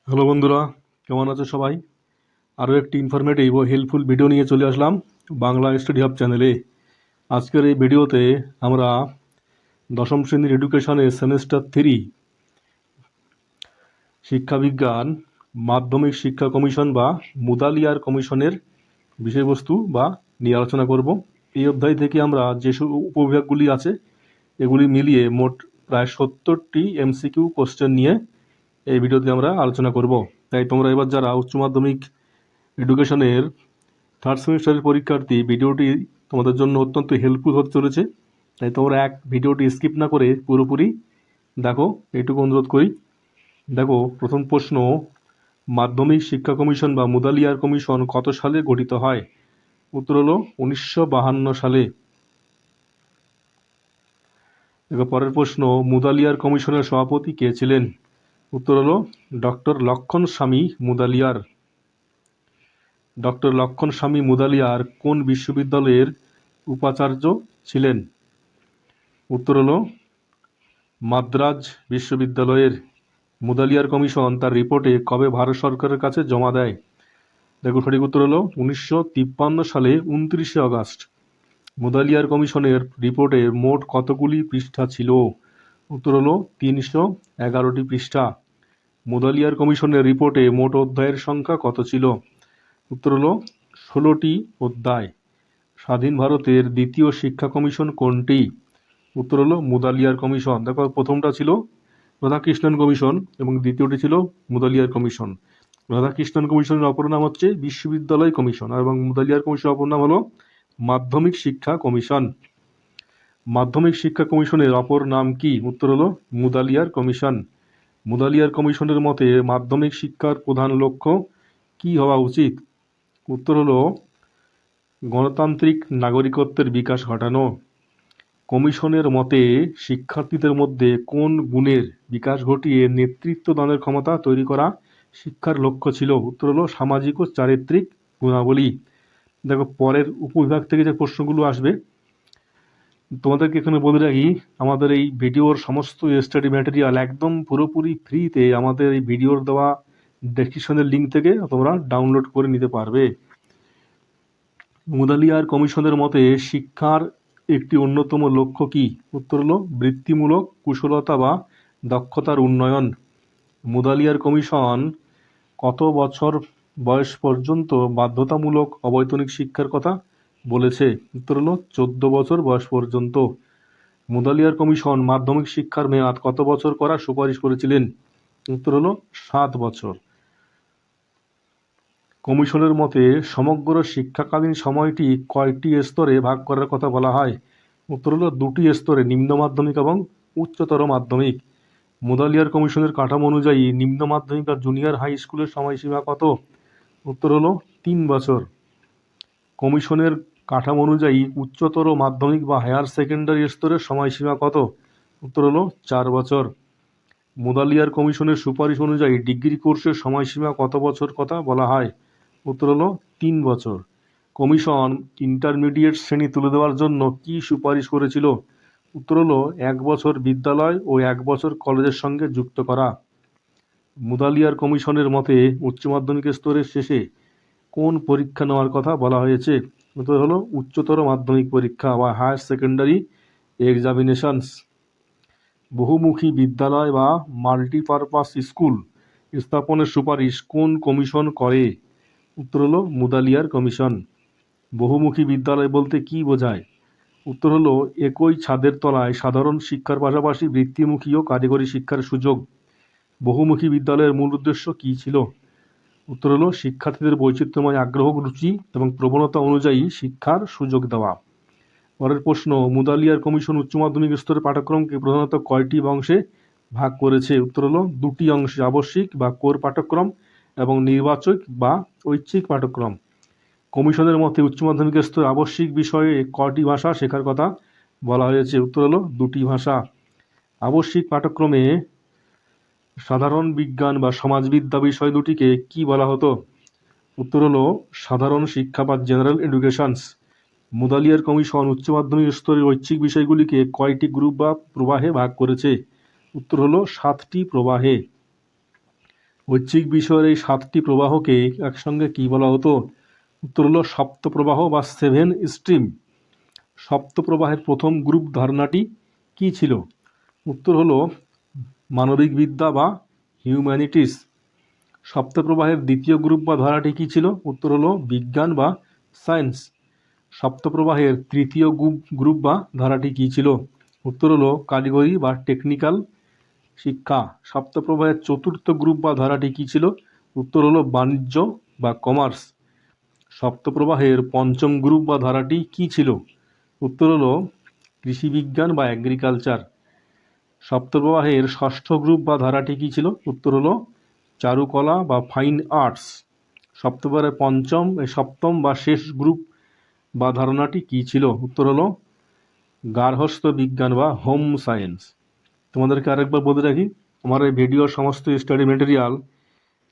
Hello বন্ধুরা, কেমন আছো সবাই? আরও একটি ইনফরমেটিভ ও হেল্পফুল ভিডিও নিয়ে চলে আসলাম বাংলা স্টাডি হাব চ্যানেলে। আজকের এই ভিডিওতে আমরা দশম শ্রেণীর এডুকেশনের সেমেস্টার 3 শিক্ষাবিজ্ঞান মাধ্যমিক শিক্ষা কমিশন বা মুদালিয়ার কমিশনের বিষয়বস্তু বা নিয়ে আলোচনা করব। এই অধ্যায় থেকে আমরা যেসব উপবিভাগগুলি আছে এগুলি মিলিয়ে মোট প্রায় 70টি এমসিকিউ কোশ্চেন নিয়ে এই ভিডিওতে আমরা আলোচনা করব। তাই তোমরা এবার যারা উচ্চ মাধ্যমিক এডুকেশনের থার্ড সেমিস্টারের পরীক্ষার্থী, ভিডিওটি তোমাদের জন্য অত্যন্ত হেল্পফুল হতে চলেছে। তাই তোমরা ভিডিওটি স্কিপ না করে পুরোপুরি দেখো, এইটুকু অনুরোধ করি। দেখো, প্রথম প্রশ্ন, মাধ্যমিক শিক্ষা কমিশন বা মুদালিয়ার কমিশন কত সালে গঠিত হয়? উত্তর হলো 1952 সালে। দেখো, পরের প্রশ্ন, মুদালিয়ার কমিশনের সভাপতি কে ছিলেন? উত্তর হলো ডক্টর লক্ষণ স্বামী মুদালিয়ার। ডক্টর লক্ষণ স্বামী মুদালিয়ার কোন বিশ্ববিদ্যালয়ের উপাচার্য ছিলেন? উত্তর হলো মাদ্রাজ বিশ্ববিদ্যালয়ের। মুদালিয়ার কমিশন তার রিপোর্টে কবে ভারত সরকারের কাছে জমা দেয়? দেখো, সঠিক উত্তর হলো 1953 সালে 29শে আগস্ট। মুদালিয়ার কমিশনের রিপোর্টে মোট কতগুলি পৃষ্ঠা ছিল? উত্তর হলো 311টি পৃষ্ঠা। মুদালিয়ার কমিশনের রিপোর্টে মোট অধ্যায়ের সংখ্যা কত ছিল? উত্তর হলো 16টি অধ্যায়। স্বাধীন ভারতের দ্বিতীয় শিক্ষা কমিশন কোনটি? উত্তর হলো মুদালিয়ার কমিশন। দেখো, প্রথমটা ছিল রাধাকৃষ্ণন কমিশন এবং দ্বিতীয়টি ছিল মুদালিয়ার কমিশন। রাধাকৃষ্ণন কমিশনের অপর নাম হচ্ছে বিশ্ববিদ্যালয় কমিশন এবং মুদালিয়ার কমিশনের অপর নাম হলো মাধ্যমিক শিক্ষা কমিশন। মাধ্যমিক শিক্ষা কমিশনের অপর নাম কি? উত্তর হলো মুদালিয়ার কমিশন। মুদালিয়ার কমিশনের মতে মাধ্যমিক শিক্ষার প্রধান লক্ষ্য কি হওয়া উচিত? উত্তর হলো গণতান্ত্রিক নাগরিকত্বের বিকাশ ঘটানো। কমিশনের মতে শিক্ষার্থীদের মধ্যে কোন গুণের বিকাশ ঘটিয়ে নেতৃত্ব দানের ক্ষমতা তৈরি করা শিক্ষার লক্ষ্য ছিল? উত্তর হলো সামাজিক ও চারিত্রিক গুণাবলী। দেখো, পরের উপবিভাগ থেকে যে প্রশ্নগুলো আসবে তোমাদেরকে এখানে বলে রাখি, আমাদের এই ভিডিওর সমস্ত স্টাডি ম্যাটেরিয়াল একদম পুরোপুরি ফ্রিতে আমাদের এই ভিডিওর দেওয়া ডেসক্রিপশনের লিঙ্ক থেকে তোমরা ডাউনলোড করে নিতে পারবে। মুদালিয়ার কমিশনের মতে শিক্ষার একটি অন্যতম লক্ষ্য কি? উত্তর হলো বৃত্তিমূলক কুশলতা বা দক্ষতার উন্নয়ন। মুদালিয়ার কমিশন কত বছর বয়স পর্যন্ত বাধ্যতামূলক অবৈতনিক শিক্ষার কথা বলেছে? উত্তর হলো 14 বছর বয়স পর্যন্ত। মুদালিয়ার কমিশন মাধ্যমিক শিক্ষার মেয়াদ কত বছর করার সুপারিশ করেছিলেন? উত্তর হলো 7 বছর। কমিশনের মতে সমগ্র শিক্ষাকালীন সময়টি কয়টি স্তরে ভাগ করার কথা বলা হয়? উত্তর হলো 2টি স্তরে, নিম্ন মাধ্যমিক এবং উচ্চতর মাধ্যমিক। মুদালিয়ার কমিশনের কাঠামো অনুযায়ী নিম্ন মাধ্যমিক আর জুনিয়র হাই স্কুলের সময়সীমা কত? উত্তর হলো 3 বছর। কমিশনের কাঠামো অনুযায়ী উচ্চতর মাধ্যমিক বা হায়ার সেকেন্ডারি স্তরের সময়সীমা কত? উত্তর হলো 4 বছর। মুদালিয়ার কমিশনের সুপারিশ অনুযায়ী ডিগ্রি কোর্সের সময়সীমা কত বছর কথা বলা হয়? উত্তর হলো 3 বছর। কমিশন ইন্টারমিডিয়েট শ্রেণী তুলে দেওয়ার জন্য কি সুপারিশ করেছিল? উত্তর হলো 1 বছর বিদ্যালয় ও 1 বছর কলেজের সঙ্গে যুক্ত করা। মুদালিয়ার কমিশনের মতে উচ্চ মাধ্যমিক স্তরের শেষে কোন পরীক্ষা নেওয়ার কথা বলা হয়েছে? উত্তর হলো উচ্চতর মাধ্যমিক পরীক্ষা বা হায়ার সেকেন্ডারি এক্সামিনেশনস। বহুমুখী বিদ্যালয় বা মাল্টিপারপাস স্কুল স্থাপনের সুপারিশ কোন কমিশন করে? উত্তর হলো মুদালিয়ার কমিশন। বহুমুখী বিদ্যালয় বলতে কি বোঝায়? উত্তর হলো একই ছাদের তলায় সাধারণ শিক্ষার পাশাপাশি বৃত্তিমুখী ও কারিগরি শিক্ষার সুযোগ। বহুমুখী বিদ্যালয়ের মূল উদ্দেশ্য কী ছিল? উত্তর হলো শিক্ষার্থীদের বৈচিত্র্যময় আগ্রহ, রুচি এবং প্রবণতা অনুযায়ী শিক্ষার সুযোগ দেওয়া। পরের প্রশ্ন, মুদালিয়ার কমিশন উচ্চ মাধ্যমিক স্তরের পাঠ্যক্রমকে প্রধানত কয়টি অংশে ভাগ করেছে? উত্তর হলো 2টি অংশে, আবশ্যিক বা কোর পাঠ্যক্রম এবং নির্বাচক বা ঐচ্ছিক পাঠ্যক্রম। কমিশনের মতে উচ্চ মাধ্যমিক স্তরে আবশ্যিক বিষয়ে কয়টি ভাষা শেখার কথা বলা হয়েছে? উত্তর হলো 2টি ভাষা। আবশ্যিক পাঠ্যক্রমে সাধারণ বিজ্ঞান বা সমাজবিদ্যা বিষয় দুটিকে কি বলা হতো? উত্তর হলো সাধারণ শিক্ষা বা জেনারেল এডুকেশনস। মুদালিয়ার কমিশন উচ্চ মাধ্যমিক স্তরের ঐচ্ছিক বিষয়গুলিকে কয়টি গ্রুপ বা প্রবাহে ভাগ করেছে? উত্তর হলো 7টি প্রবাহে। ঐচ্ছিক বিষয়ের এই 7টি প্রবাহকে একসঙ্গে কি বলা হতো? উত্তর হলো সপ্তপ্রবাহ বা 7 স্ট্রিম। সপ্তপ্রবাহের প্রথম গ্রুপ ধারণাটি কি ছিল? উত্তর হলো মানবিক বিদ্যা বা হিউম্যানিটিস। সপ্তপ্রবাহের দ্বিতীয় গ্রুপ বা ধারাটি কি ছিল? উত্তর হলো বিজ্ঞান বা সায়েন্স। সপ্তপ্রবাহের তৃতীয় গ্রুপ বা ধারাটি কি ছিল? উত্তর হলো কারিগরি বা টেকনিক্যাল শিক্ষা। সপ্তপ্রবাহের চতুর্থ গ্রুপ বা ধারাটি কি ছিল? উত্তর হলো বাণিজ্য বা কমার্স। সপ্তপ্রবাহের পঞ্চম গ্রুপ বা ধারাটি কি ছিল? উত্তর হলো কৃষিবিজ্ঞান বা এগ্রিকালচার। সপ্তপ্রবাহের ষষ্ঠ গ্রুপ বা ধারাটি কি ছিল? উত্তর হলো চারুকলা বা ফাইন আর্টস। সপ্তপ্রবাহের সপ্তম বা শেষ গ্রুপ বা ধারণাটি কি ছিল? উত্তর হলো গার্হস্থ্য বিজ্ঞান বা হোম সায়েন্স। তোমাদেরকে আরেকবার বলতে রাখি, আমার এই ভিডিওর সমস্ত স্টাডি মেটেরিয়াল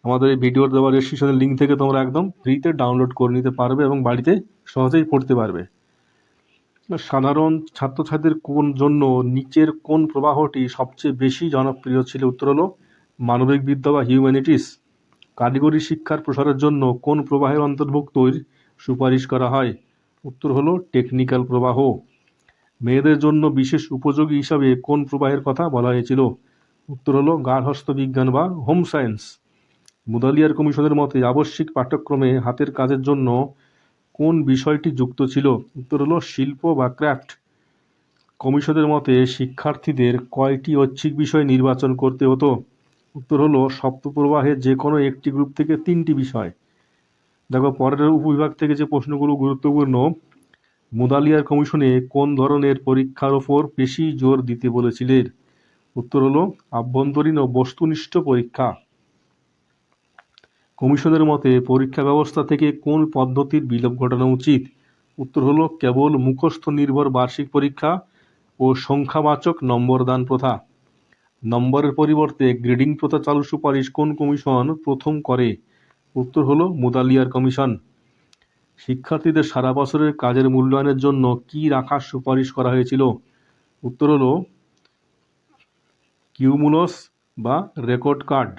আমাদের এই ভিডিওর দেওয়া রেজিস্ট্রেশনের লিঙ্ক থেকে তোমরা একদম ফ্রিতে ডাউনলোড করে নিতে পারবে এবং বাড়িতে সহজেই পড়তে পারবে। সাধারণ ছাত্রছাত্রীদের জন্য নিচের কোন প্রবাহটি সবচেয়ে বেশি জনপ্রিয় ছিল? উত্তর হলো মানবিক বিদ্যা বা হিউম্যানিটিস। কারিগরি শিক্ষার প্রসারের জন্য কোন প্রবাহের অন্তর্ভুক্তির সুপারিশ করা হয়? উত্তর হলো টেকনিক্যাল প্রবাহ। মেয়েদের জন্য বিশেষ উপযোগী হিসাবে কোন প্রবাহের কথা বলা হয়েছিল? উত্তর হলো গার্হস্থ্য বিজ্ঞান বা হোম সায়েন্স। মুদালিয়ার কমিশনের মতে আবশ্যিক পাঠ্যক্রমে হাতের কাজের জন্য কোন বিষয়টি যুক্ত ছিল? উত্তর হলো শিল্প বা ক্রাফট। কমিশনের মতে শিক্ষার্থীদের কয়টি ঐচ্ছিক বিষয় নির্বাচন করতে হতো? উত্তর হলো সপ্তপ্রবাহের যে কোনো একটি গ্রুপ থেকে 3টি বিষয়। দেখো পরের উপবিভাগ থেকে যে প্রশ্নগুলো গুরুত্বপূর্ণ। মুদালিয়ার কমিশনে কোন ধরনের পরীক্ষার ওপর বেশি জোর দিতে বলেছিলেন? উত্তর হলো আভ্যন্তরীণ ও বস্তুনিষ্ঠ পরীক্ষা। কমিশনের মতে পরীক্ষা ব্যবস্থা থেকে কোন পদ্ধতির বিলোপ ঘটানো উচিত? উত্তর হলো কেবল মুখস্থ নির্ভর বার্ষিক পরীক্ষা ও সংখ্যাবাচক নম্বরদান প্রথা। নম্বরের পরিবর্তে গ্রেডিং প্রথা চালুর সুপারিশ কোন কমিশন প্রথম করে? উত্তর হলো মুদালিয়ার কমিশন। শিক্ষার্থীদের সারা বছরের কাজের মূল্যায়নের জন্য কি রাখার সুপারিশ করা হয়েছিল? উত্তর হলো কিউমুলস বা record card.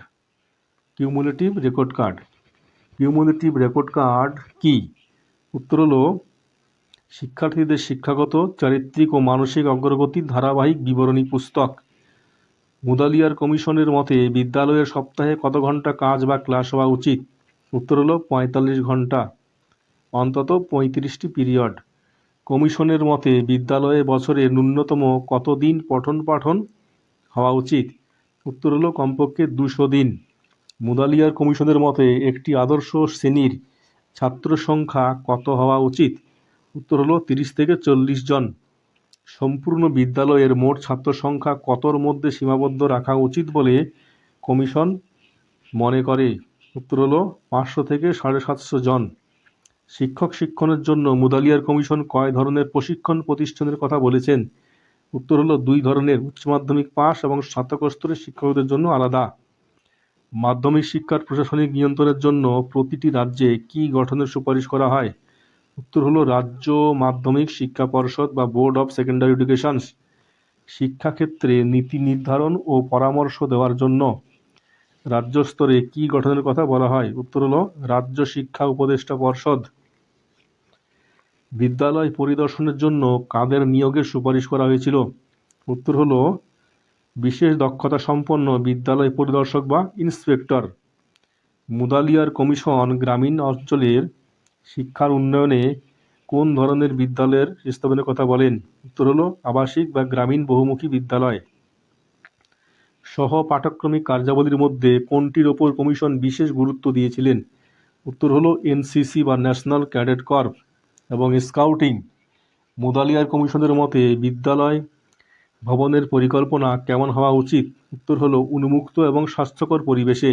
Cumulative record card. Cumulative record card কি? উত্তর হলো শিক্ষার্থীদের শিক্ষাগত, চারিত্রিক ও মানসিক অগ্রগতির ধারাবাহিক বিবরণী পুস্তক। মুদালিয়ার কমিশনের মতে বিদ্যালয়ের সপ্তাহে কত ঘন্টা কাজ বা ক্লাস হওয়া উচিত? উত্তর হলো 45 ঘন্টা, অন্তত 35টি পিরিয়ড। কমিশনের মতে বিদ্যালয়ে বছরে ন্যূনতম কত দিন পঠন পাঠন হওয়া উচিত? উত্তর হলো কমপক্ষে 200 দিন। মুদালিয়ার কমিশনের মতে একটি আদর্শ শ্রেণীর ছাত্র সংখ্যা কত হওয়া উচিত? উত্তর হলো 30 থেকে 40 জন। সম্পূর্ণ বিদ্যালয়ের মোট ছাত্র সংখ্যা কতর মধ্যে সীমাবদ্ধ রাখা উচিত বলে কমিশন মনে করে? উত্তর হলো 500 থেকে 750 জন। শিক্ষক শিক্ষণের জন্য মুদালিয়ার কমিশন কয় ধরনের প্রশিক্ষণ প্রতিষ্ঠানের কথা বলেছেন? উত্তর হলো 2 ধরনের, উচ্চ মাধ্যমিক পাস এবং স্নাতক স্তরের শিক্ষকদের জন্য আলাদা। মাধ্যমিক শিক্ষার প্রশাসনিক নিয়ন্ত্রণের জন্য প্রতিটি রাজ্যে কি গঠনের সুপারিশ করা হয়? উত্তর হলো রাজ্য মাধ্যমিক শিক্ষা পর্ষদ বা বোর্ড অফ সেকেন্ডারি এডুকেশন। শিক্ষাক্ষেত্রে নীতি নির্ধারণ ও পরামর্শ দেওয়ার জন্য রাজ্য স্তরে কি গঠনের কথা বলা হয়? উত্তর হলো রাজ্য শিক্ষা উপদেষ্টা পর্ষদ। বিদ্যালয় পরিদর্শনের জন্য কাদের নিয়োগের সুপারিশ করা হয়েছিল? উত্তর হলো বিশেষ দক্ষতা সম্পন্ন বিদ্যালয় পরিদর্শক বা ইন্সপেক্টর। মুদালিয়ার কমিশন গ্রামীণ অঞ্চলের শিক্ষার উন্নয়নে কোন ধরনের বিদ্যালয়ের স্থাপনের কথা বলেন? উত্তর হলো আবাসিক বা গ্রামীণ বহুমুখী বিদ্যালয়। সহ পাঠক্রমিক কার্যাবলীর মধ্যে কোনটির ওপর কমিশন বিশেষ গুরুত্ব দিয়েছিলেন? উত্তর হলো এনসিসি বা ন্যাশনাল ক্যাডেট কর্পস এবং স্কাউটিং। মুদালিয়ার কমিশনের মতে বিদ্যালয় ভবনের পরিকল্পনা কেমন হওয়া উচিত? উত্তর হলো উন্মুক্ত এবং স্বাস্থ্যকর পরিবেশে।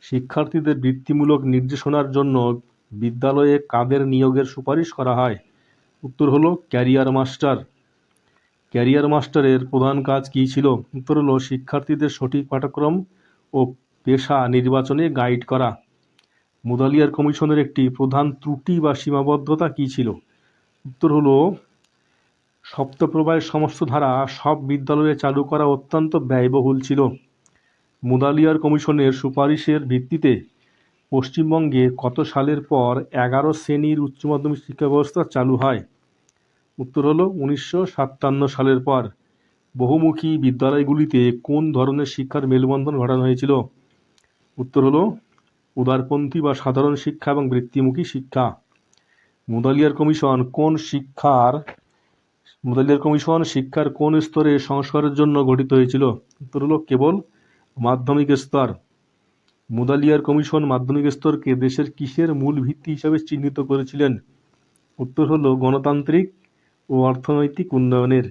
শিক্ষার্থীদের বৃত্তিমূলক নির্দেশনার জন্য বিদ্যালয়ে কাদের নিয়োগের সুপারিশ করা হয়? উত্তর হলো ক্যারিয়ার মাস্টার। ক্যারিয়ার মাস্টারের প্রধান কাজ কী ছিল? উত্তর হলো শিক্ষার্থীদের সঠিক পাঠ্যক্রম ও পেশা নির্বাচনে গাইড করা। মুদালিয়ার কমিশনের একটি প্রধান ত্রুটি বা সীমাবদ্ধতা কী ছিল? উত্তর হলো সপ্তপ্রবাহের সমস্ত ধারা সব বিদ্যালয়ে চালু করা অত্যন্ত ব্যয়বহুল ছিল। মুদালিয়ার কমিশনের সুপারিশের ভিত্তিতে পশ্চিমবঙ্গে কত সালের পর 11 শ্রেণীর উচ্চ মাধ্যমিক শিক্ষা ব্যবস্থা চালু হয়? উত্তর হলো 1957 সালের পর। বহুমুখী বিদ্যালয়গুলিতে কোন ধরনের শিক্ষার মেলবন্ধন ঘটানো হয়েছিল? উত্তর হলো উদারপন্থী বা সাধারণ শিক্ষা এবং বৃত্তিমুখী শিক্ষা। মুদালিয়ার কমিশন শিক্ষার কোন স্তরে সংস্কারের জন্য গঠিত হয়েছিল? উত্তর হলো কেবল মাধ্যমিক স্তর। মুদালিয়ার কমিশন মাধ্যমিক স্তরকে দেশের কিসের মূল ভিত্তি হিসাবে চিহ্নিত করেছিলেন? উত্তর হলো গণতান্ত্রিক ও অর্থনৈতিক উন্নয়নের।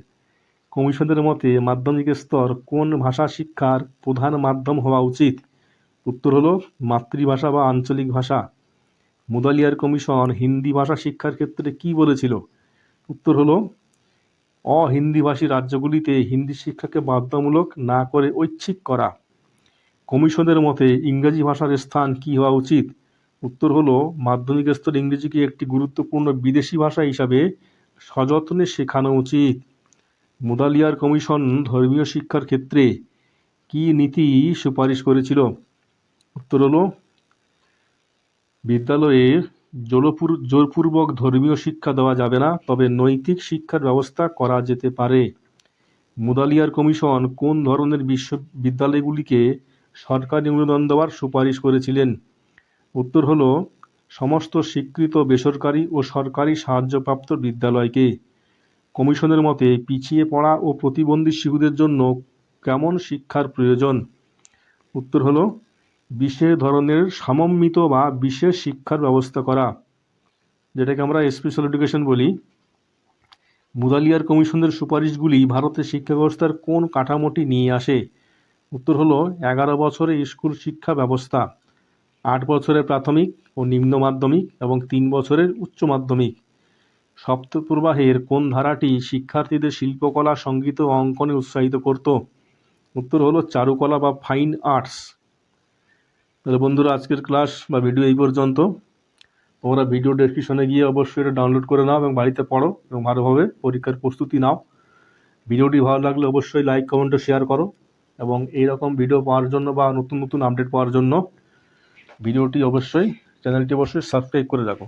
কমিশনের মতে মাধ্যমিক স্তর কোন ভাষা শিক্ষার প্রধান মাধ্যম হওয়া উচিত? উত্তর হলো মাতৃভাষা বা আঞ্চলিক ভাষা। মুদালিয়ার কমিশন হিন্দি ভাষা শিক্ষার ক্ষেত্রে কি বলেছিল? উত্তর হলো অহিন্দিভাষী রাজ্যগুলিতে হিন্দি শিক্ষাকে বাধ্যতামূলক না করে ঐচ্ছিক করা। কমিশনের মতে ইংরেজি ভাষার স্থান কি হওয়া উচিত? উত্তর হলো মাধ্যমিক স্তরে ইংরেজিকে একটি গুরুত্বপূর্ণ বিদেশি ভাষা হিসাবে সযত্নে শেখানো উচিত। মুদালিয়ার কমিশন ধর্মীয় শিক্ষার ক্ষেত্রে কি নীতি সুপারিশ করেছিল? উত্তর হলো বিদ্যালয়ে জোরপূর্বক ধর্মীয় শিক্ষা দেওয়া যাবে না, তবে নৈতিক শিক্ষার ব্যবস্থা করা যেতে পারে। মুদালিয়ার কমিশন কোন ধরনের বিশ্ববিদ্যালয়গুলিকে সরকারি অনুদান দেওয়ার সুপারিশ করেছিলেন? উত্তর হলো সমস্ত স্বীকৃত বেসরকারি ও সরকারি সাহায্যপ্রাপ্ত বিদ্যালয়কে। কমিশনের মতে পিছিয়ে পড়া ও প্রতিবন্ধী শিশুদের জন্য কেমন শিক্ষার প্রয়োজন? উত্তর হলো বিশেষ ধরনের সমন্বিত বা বিশেষ শিক্ষার ব্যবস্থা করা, যেটাকে আমরা স্পেশাল এডুকেশন বলি। মুদালিয়ার কমিশনের সুপারিশগুলি ভারতের শিক্ষা ব্যবস্থার কোন কাঠামোটি নিয়ে আসে? উত্তর হলো 11 বছরের স্কুল শিক্ষা ব্যবস্থা, 8 বছরের প্রাথমিক ও নিম্ন মাধ্যমিক এবং 3 বছরের উচ্চ মাধ্যমিক। সপ্তপ্রবাহের কোন ধারাটি শিক্ষার্থীদের শিল্পকলা, সঙ্গীত ও অঙ্কনে উৎসাহিত করত? উত্তর হলো চারুকলা বা ফাইন আর্টস। তাহলে বন্ধুরা, আজকের ক্লাস বা ভিডিও এই পর্যন্ত। তোমরা ভিডিও ডেসক্রিপশনে গিয়ে অবশ্যই এটা ডাউনলোড করে নাও এবং বাড়িতে পড়ো এবং ভালোভাবে পরীক্ষার প্রস্তুতি নাও। ভিডিওটি ভালো লাগলে অবশ্যই লাইক, কমেন্ট ও শেয়ার করো এবং এইরকম ভিডিও পাওয়ার জন্য বা নতুন নতুন আপডেট পাওয়ার জন্য চ্যানেলটি অবশ্যই সাবস্ক্রাইব করে রাখো।